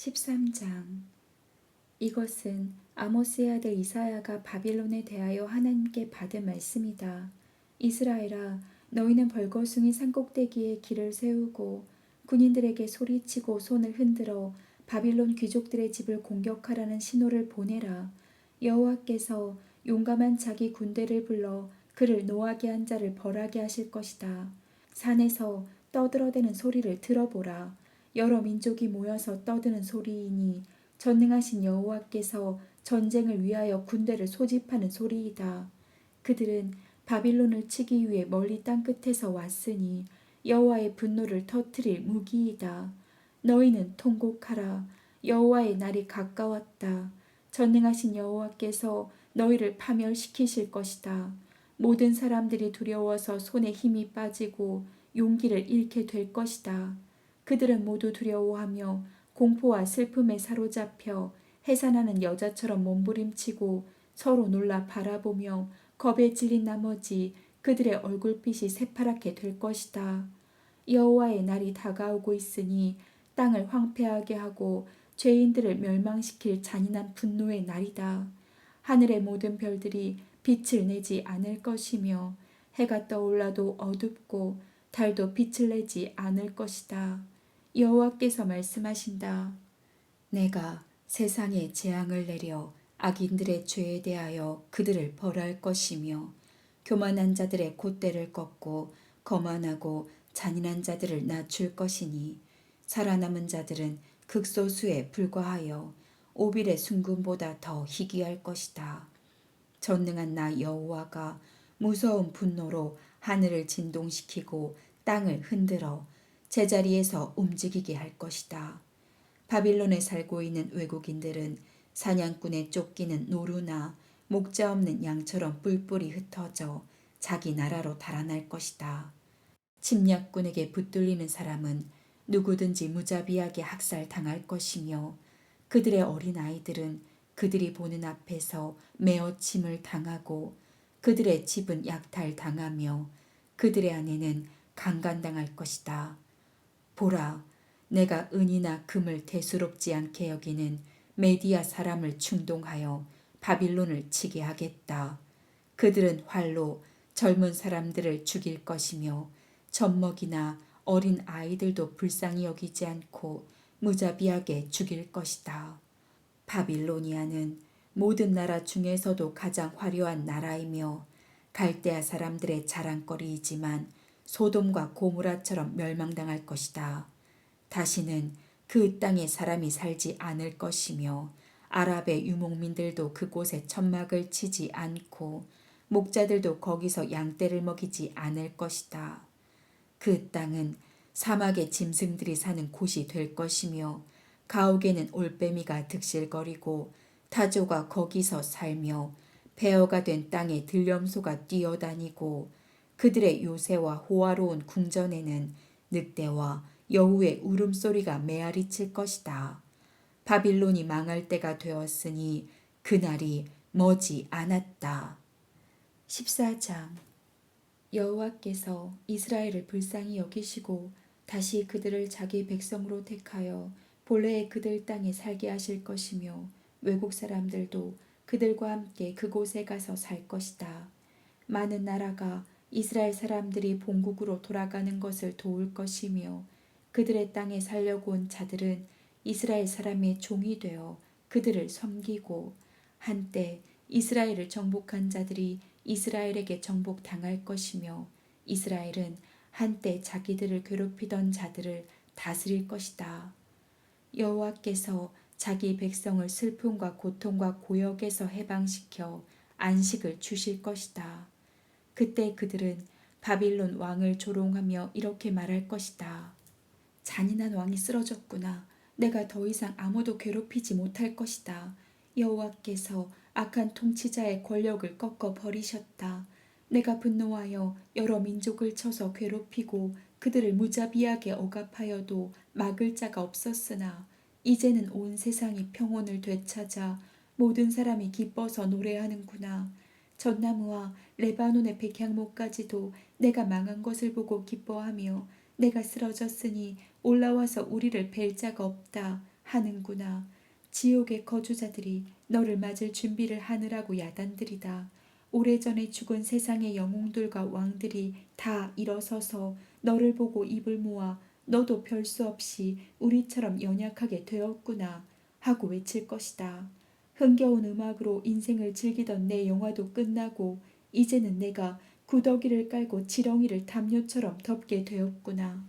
13장. 이것은 아모스의 아들 이사야가 바빌론에 대하여 하나님께 받은 말씀이다. 이스라엘아, 너희는 벌거숭이 산꼭대기에 길을 세우고 군인들에게 소리치고 손을 흔들어 바빌론 귀족들의 집을 공격하라는 신호를 보내라. 여호와께서 용감한 자기 군대를 불러 그를 노하게 한 자를 벌하게 하실 것이다. 산에서 떠들어대는 소리를 들어보라. 여러 민족이 모여서 떠드는 소리이니 전능하신 여호와께서 전쟁을 위하여 군대를 소집하는 소리이다. 그들은 바빌론을 치기 위해 멀리 땅끝에서 왔으니 여호와의 분노를 터뜨릴 무기이다. 너희는 통곡하라. 여호와의 날이 가까웠다. 전능하신 여호와께서 너희를 파멸시키실 것이다. 모든 사람들이 두려워서 손에 힘이 빠지고 용기를 잃게 될 것이다. 그들은 모두 두려워하며 공포와 슬픔에 사로잡혀 해산하는 여자처럼 몸부림치고 서로 놀라 바라보며 겁에 질린 나머지 그들의 얼굴빛이 새파랗게 될 것이다. 여호와의 날이 다가오고 있으니 땅을 황폐하게 하고 죄인들을 멸망시킬 잔인한 분노의 날이다. 하늘의 모든 별들이 빛을 내지 않을 것이며 해가 떠올라도 어둡고 달도 빛을 내지 않을 것이다. 여호와께서 말씀하신다. 내가 세상에 재앙을 내려 악인들의 죄에 대하여 그들을 벌할 것이며 교만한 자들의 콧대를 꺾고 거만하고 잔인한 자들을 낮출 것이니 살아남은 자들은 극소수에 불과하여 오빌의 순금보다 더 희귀할 것이다. 전능한 나 여호와가 무서운 분노로 하늘을 진동시키고 땅을 흔들어 제자리에서 움직이게 할 것이다. 바빌론에 살고 있는 외국인들은 사냥꾼에 쫓기는 노루나 목자 없는 양처럼 뿔뿔이 흩어져 자기 나라로 달아날 것이다. 침략군에게 붙들리는 사람은 누구든지 무자비하게 학살당할 것이며 그들의 어린 아이들은 그들이 보는 앞에서 메어침을 당하고 그들의 집은 약탈당하며 그들의 아내는 강간당할 것이다. 보라, 내가 은이나 금을 대수롭지 않게 여기는 메디아 사람을 충동하여 바빌론을 치게 하겠다. 그들은 활로 젊은 사람들을 죽일 것이며 젖먹이나 어린 아이들도 불쌍히 여기지 않고 무자비하게 죽일 것이다. 바빌로니아는 모든 나라 중에서도 가장 화려한 나라이며 갈대아 사람들의 자랑거리이지만 소돔과 고모라처럼 멸망당할 것이다. 다시는 그 땅에 사람이 살지 않을 것이며 아랍의 유목민들도 그곳에 천막을 치지 않고 목자들도 거기서 양떼를 먹이지 않을 것이다. 그 땅은 사막의 짐승들이 사는 곳이 될 것이며 가옥에는 올빼미가 득실거리고 타조가 거기서 살며 폐허가 된 땅에 들염소가 뛰어다니고 그들의 요새와 호화로운 궁전에는 늑대와 여우의 울음소리가 메아리칠 것이다. 바빌론이 망할 때가 되었으니 그날이 머지 않았다. 14장. 여호와께서 이스라엘을 불쌍히 여기시고 다시 그들을 자기 백성으로 택하여 본래의 그들 땅에 살게 하실 것이며 외국 사람들도 그들과 함께 그곳에 가서 살 것이다. 많은 나라가 이스라엘 사람들이 본국으로 돌아가는 것을 도울 것이며 그들의 땅에 살려고 온 자들은 이스라엘 사람의 종이 되어 그들을 섬기고 한때 이스라엘을 정복한 자들이 이스라엘에게 정복당할 것이며 이스라엘은 한때 자기들을 괴롭히던 자들을 다스릴 것이다. 여호와께서 자기 백성을 슬픔과 고통과 고역에서 해방시켜 안식을 주실 것이다. 그때 그들은 바빌론 왕을 조롱하며 이렇게 말할 것이다. 잔인한 왕이 쓰러졌구나. 내가 더 이상 아무도 괴롭히지 못할 것이다. 여호와께서 악한 통치자의 권력을 꺾어 버리셨다. 내가 분노하여 여러 민족을 쳐서 괴롭히고 그들을 무자비하게 억압하여도 막을 자가 없었으나 이제는 온 세상이 평온을 되찾아 모든 사람이 기뻐서 노래하는구나. 전나무와 레바논의 백향목까지도 내가 망한 것을 보고 기뻐하며 내가 쓰러졌으니 올라와서 우리를 벨 자가 없다 하는구나. 지옥의 거주자들이 너를 맞을 준비를 하느라고 야단들이다. 오래전에 죽은 세상의 영웅들과 왕들이 다 일어서서 너를 보고 입을 모아 너도 별 수 없이 우리처럼 연약하게 되었구나 하고 외칠 것이다. 흥겨운 음악으로 인생을 즐기던 내 영화도 끝나고 이제는 내가 구더기를 깔고 지렁이를 담요처럼 덮게 되었구나.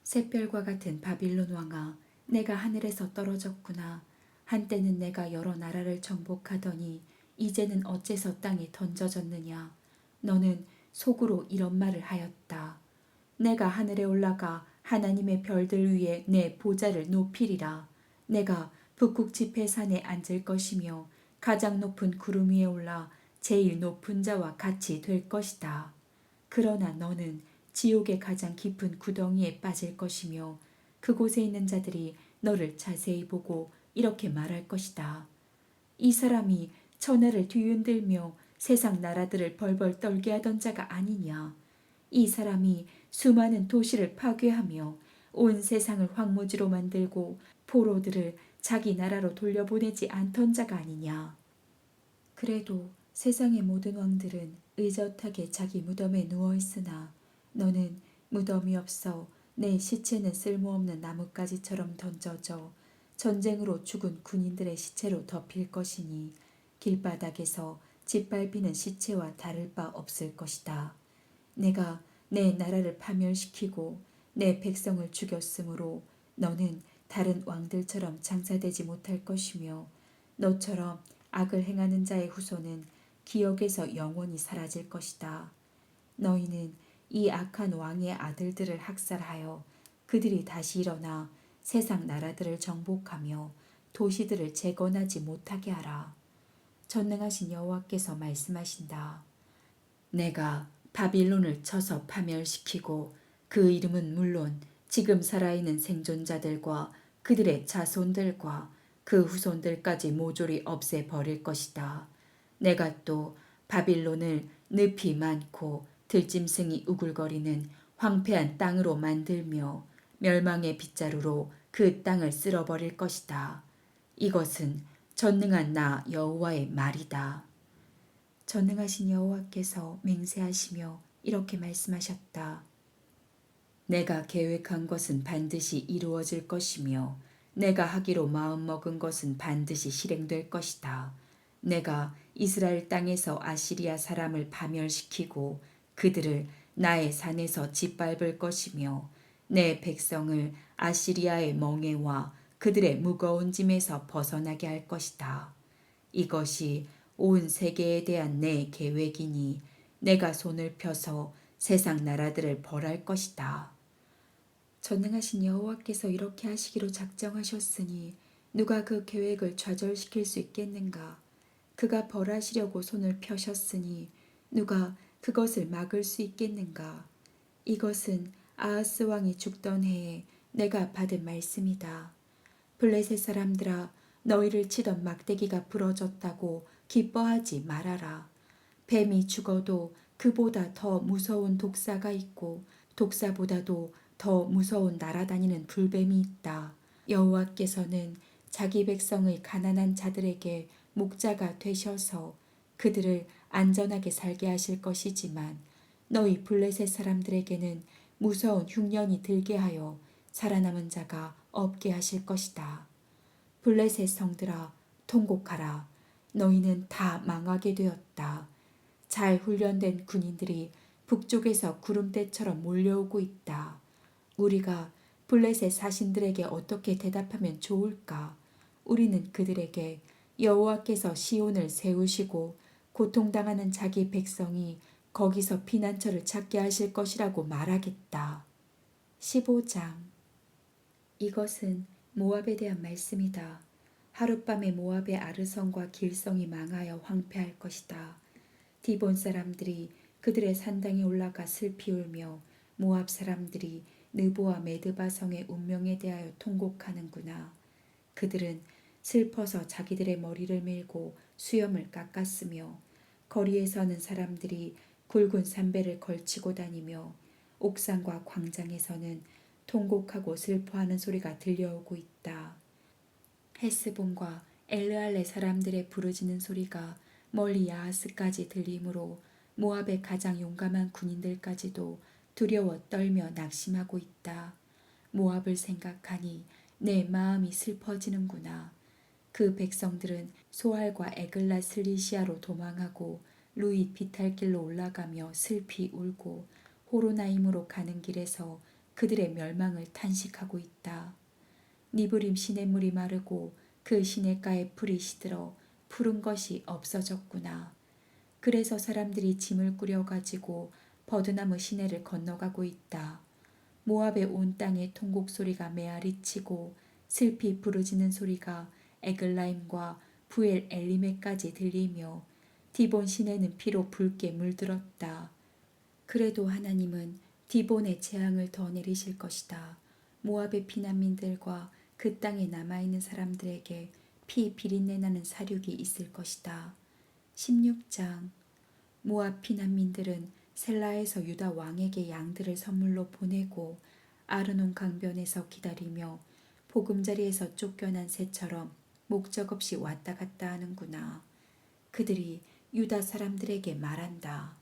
샛별과 같은 바빌론 왕아, 내가 하늘에서 떨어졌구나. 한때는 내가 여러 나라를 정복하더니 이제는 어째서 땅에 던져졌느냐. 너는 속으로 이런 말을 하였다. 내가 하늘에 올라가 하나님의 별들 위에 내 보좌를 높이리라. 내가 북극 지폐산에 앉을 것이며 가장 높은 구름 위에 올라 제일 높은 자와 같이 될 것이다. 그러나 너는 지옥의 가장 깊은 구덩이에 빠질 것이며 그곳에 있는 자들이 너를 자세히 보고 이렇게 말할 것이다. 이 사람이 천하를 뒤흔들며 세상 나라들을 벌벌 떨게 하던 자가 아니냐. 이 사람이 수많은 도시를 파괴하며 온 세상을 황무지로 만들고 포로들을 자기 나라로 돌려보내지 않던 자가 아니냐. 그래도 세상의 모든 왕들은 의젓하게 자기 무덤에 누워있으나 너는 무덤이 없어 내 시체는 쓸모없는 나뭇가지처럼 던져져 전쟁으로 죽은 군인들의 시체로 덮일 것이니 길바닥에서 짓밟히는 시체와 다를 바 없을 것이다. 내가 내 나라를 파멸시키고 내 백성을 죽였으므로 너는 다른 왕들처럼 장사되지 못할 것이며 너처럼 악을 행하는 자의 후손은 기억에서 영원히 사라질 것이다. 너희는 이 악한 왕의 아들들을 학살하여 그들이 다시 일어나 세상 나라들을 정복하며 도시들을 재건하지 못하게 하라. 전능하신 여호와께서 말씀하신다. 내가 바빌론을 쳐서 파멸시키고 그 이름은 물론 지금 살아있는 생존자들과 그들의 자손들과 그 후손들까지 모조리 없애버릴 것이다. 내가 또 바빌론을 늪이 많고 들짐승이 우글거리는 황폐한 땅으로 만들며 멸망의 빗자루로 그 땅을 쓸어버릴 것이다. 이것은 전능한 나 여호와의 말이다. 전능하신 여호와께서 맹세하시며 이렇게 말씀하셨다. 내가 계획한 것은 반드시 이루어질 것이며 내가 하기로 마음먹은 것은 반드시 실행될 것이다. 내가 이스라엘 땅에서 아시리아 사람을 파멸시키고 그들을 나의 산에서 짓밟을 것이며 내 백성을 아시리아의 멍에와 그들의 무거운 짐에서 벗어나게 할 것이다. 이것이 온 세계에 대한 내 계획이니 내가 손을 펴서 세상 나라들을 벌할 것이다. 전능하신 여호와께서 이렇게 하시기로 작정하셨으니 누가 그 계획을 좌절시킬 수 있겠는가? 그가 벌하시려고 손을 펴셨으니 누가 그것을 막을 수 있겠는가? 이것은 아하스 왕이 죽던 해에 내가 받은 말씀이다. 블레셋 사람들아, 너희를 치던 막대기가 부러졌다고 기뻐하지 말아라. 뱀이 죽어도 그보다 더 무서운 독사가 있고 독사보다도 더 무서운 날아다니는 불뱀이 있다. 여호와께서는 자기 백성의 가난한 자들에게 목자가 되셔서 그들을 안전하게 살게 하실 것이지만 너희 블레셋 사람들에게는 무서운 흉년이 들게 하여 살아남은 자가 없게 하실 것이다. 블레셋 성들아, 통곡하라. 너희는 다 망하게 되었다. 잘 훈련된 군인들이 북쪽에서 구름대처럼 몰려오고 있다. 우리가 블레셋 사신들에게 어떻게 대답하면 좋을까? 우리는 그들에게 여호와께서 시온을 세우시고 고통당하는 자기 백성이 거기서 피난처를 찾게 하실 것이라고 말하겠다. 15장. 이것은 모압에 대한 말씀이다. 하룻밤에 모압의 아르성과 길성이 망하여 황폐할 것이다. 디본 사람들이 그들의 산당에 올라가 슬피 울며 모압 사람들이 느보와 메드바 성의 운명에 대하여 통곡하는구나. 그들은 슬퍼서 자기들의 머리를 밀고 수염을 깎았으며 거리에 서는 사람들이 굵은 삼배를 걸치고 다니며 옥상과 광장에서는 통곡하고 슬퍼하는 소리가 들려오고 있다. 헤스본과 엘르알레 사람들의 부르짖는 소리가 멀리 야하스까지 들리므로 모압의 가장 용감한 군인들까지도 두려워 떨며 낙심하고 있다. 모압을 생각하니 내 마음이 슬퍼지는구나. 그 백성들은 소알과 에글라 슬리시아로 도망하고 루이 비탈길로 올라가며 슬피 울고 호로나임으로 가는 길에서 그들의 멸망을 탄식하고 있다. 니브림 시냇물이 마르고 그 시냇가에 풀이 시들어 푸른 것이 없어졌구나. 그래서 사람들이 짐을 꾸려가지고 버드나무 시내를 건너가고 있다. 모압의 온 땅에 통곡 소리가 메아리치고 슬피 부르짖는 소리가 에글라임과 부엘 엘리메까지 들리며 디본 시내는 피로 붉게 물들었다. 그래도 하나님은 디본의 재앙을 더 내리실 것이다. 모압의 피난민들과 그 땅에 남아있는 사람들에게 피 비린내 나는 사륙이 있을 것이다. 16장. 모압 피난민들은 셀라에서 유다 왕에게 양들을 선물로 보내고 아르논 강변에서 기다리며 보금자리에서 쫓겨난 새처럼 목적 없이 왔다 갔다 하는구나. 그들이 유다 사람들에게 말한다.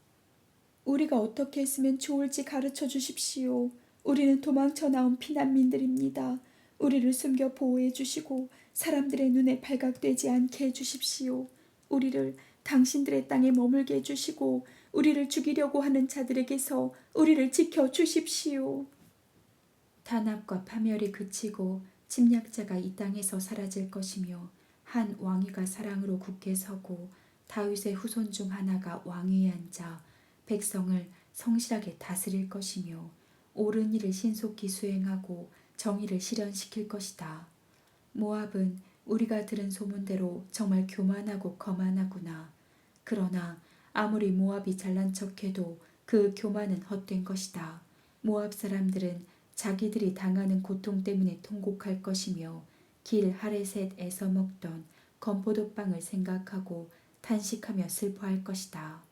우리가 어떻게 했으면 좋을지 가르쳐 주십시오. 우리는 도망쳐 나온 피난민들입니다. 우리를 숨겨 보호해 주시고 사람들의 눈에 발각되지 않게 해 주십시오. 우리를 당신들의 땅에 머물게 해주시고 우리를 죽이려고 하는 자들에게서 우리를 지켜 주십시오. 탄압과 파멸이 그치고 침략자가 이 땅에서 사라질 것이며 한 왕위가 사랑으로 굳게 서고 다윗의 후손 중 하나가 왕위에 앉아 백성을 성실하게 다스릴 것이며 옳은 일을 신속히 수행하고 정의를 실현시킬 것이다. 모압은 우리가 들은 소문대로 정말 교만하고 거만하구나. 그러나 아무리 모압이 잘난 척해도 그 교만은 헛된 것이다. 모압 사람들은 자기들이 당하는 고통 때문에 통곡할 것이며 길 하레셋에서 먹던 건포도빵을 생각하고 탄식하며 슬퍼할 것이다.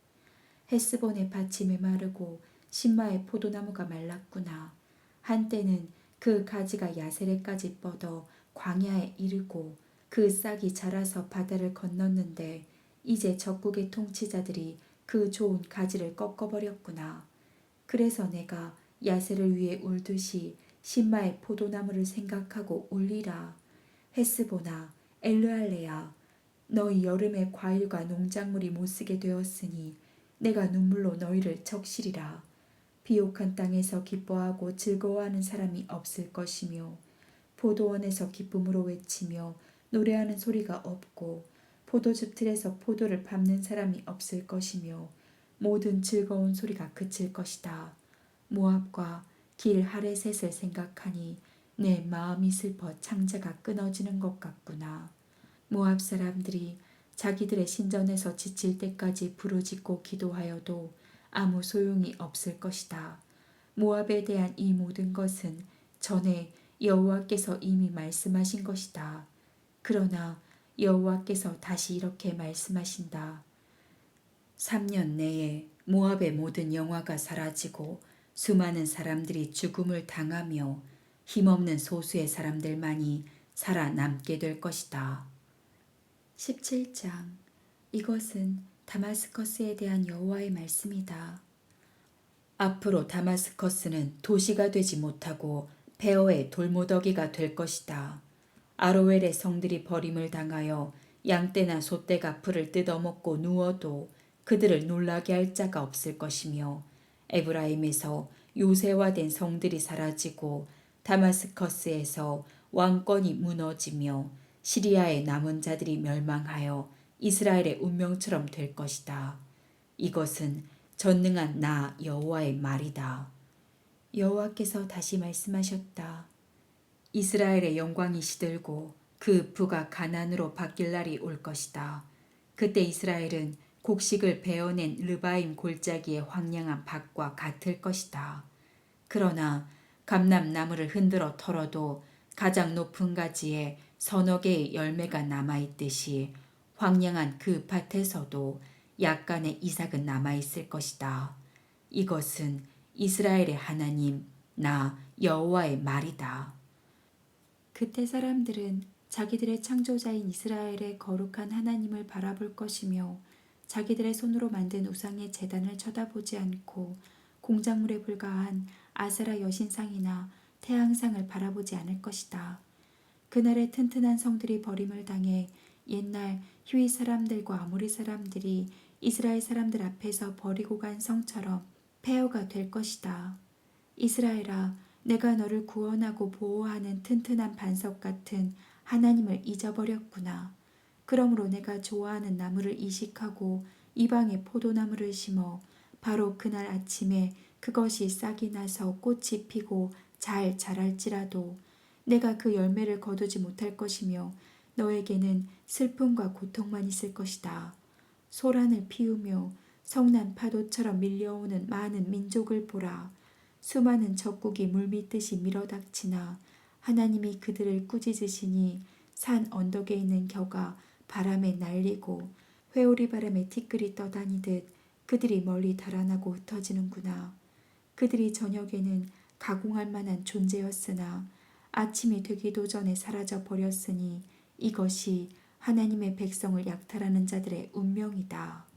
헤스본의 밭이 메마르고 신마의 포도나무가 말랐구나. 한때는 그 가지가 야세레까지 뻗어 광야에 이르고 그 싹이 자라서 바다를 건넜는데 이제 적국의 통치자들이 그 좋은 가지를 꺾어버렸구나. 그래서 내가 야세를 위해 울듯이 신마의 포도나무를 생각하고 울리라. 헤스보나 엘르알레야, 너희 여름의 과일과 농작물이 못쓰게 되었으니 내가 눈물로 너희를 적시리라. 비옥한 땅에서 기뻐하고 즐거워하는 사람이 없을 것이며 포도원에서 기쁨으로 외치며 노래하는 소리가 없고 포도즙 틀에서 포도를 밟는 사람이 없을 것이며 모든 즐거운 소리가 그칠 것이다. 모압과 길 하레셋을 생각하니 내 마음이 슬퍼 창자가 끊어지는 것 같구나. 모압 사람들이 자기들의 신전에서 지칠 때까지 부르짖고 기도하여도 아무 소용이 없을 것이다. 모압에 대한 이 모든 것은 전에 여호와께서 이미 말씀하신 것이다. 그러나 여호와께서 다시 이렇게 말씀하신다. 3년 내에 모압의 모든 영화가 사라지고 수많은 사람들이 죽음을 당하며 힘없는 소수의 사람들만이 살아남게 될 것이다. 17장. 이것은 다마스커스에 대한 여호와의 말씀이다. 앞으로 다마스커스는 도시가 되지 못하고 베어의 돌무더기가 될 것이다. 아로웰의 성들이 버림을 당하여 양떼나 소떼가 풀을 뜯어먹고 누워도 그들을 놀라게 할 자가 없을 것이며 에브라임에서 요새화된 성들이 사라지고 다마스커스에서 왕권이 무너지며 시리아의 남은 자들이 멸망하여 이스라엘의 운명처럼 될 것이다. 이것은 전능한 나 여호와의 말이다. 여호와께서 다시 말씀하셨다. 이스라엘의 영광이 시들고 그 부가 가난으로 바뀔 날이 올 것이다. 그때 이스라엘은 곡식을 베어낸 르바임 골짜기의 황량한 밭과 같을 것이다. 그러나 감람나무를 흔들어 털어도 가장 높은 가지에 서너 개의 열매가 남아있듯이 황량한 그 밭에서도 약간의 이삭은 남아있을 것이다. 이것은 이스라엘의 하나님 나 여호와의 말이다. 그때 사람들은 자기들의 창조자인 이스라엘의 거룩한 하나님을 바라볼 것이며 자기들의 손으로 만든 우상의 제단을 쳐다보지 않고 공작물에 불과한 아세라 여신상이나 태양상을 바라보지 않을 것이다. 그날의 튼튼한 성들이 버림을 당해 옛날 히윗 사람들과 아모리 사람들이 이스라엘 사람들 앞에서 버리고 간 성처럼 폐허가 될 것이다. 이스라엘아, 내가 너를 구원하고 보호하는 튼튼한 반석 같은 하나님을 잊어버렸구나. 그러므로 내가 좋아하는 나무를 이식하고 이방에 포도나무를 심어 바로 그날 아침에 그것이 싹이 나서 꽃이 피고 잘 자랄지라도 내가 그 열매를 거두지 못할 것이며 너에게는 슬픔과 고통만 있을 것이다. 소란을 피우며 성난 파도처럼 밀려오는 많은 민족을 보라. 수많은 적국이 물밀듯이 밀어닥치나 하나님이 그들을 꾸짖으시니 산 언덕에 있는 겨가 바람에 날리고 회오리 바람에 티끌이 떠다니듯 그들이 멀리 달아나고 흩어지는구나. 그들이 저녁에는 가공할 만한 존재였으나 아침이 되기도 전에 사라져 버렸으니 이것이 하나님의 백성을 약탈하는 자들의 운명이다.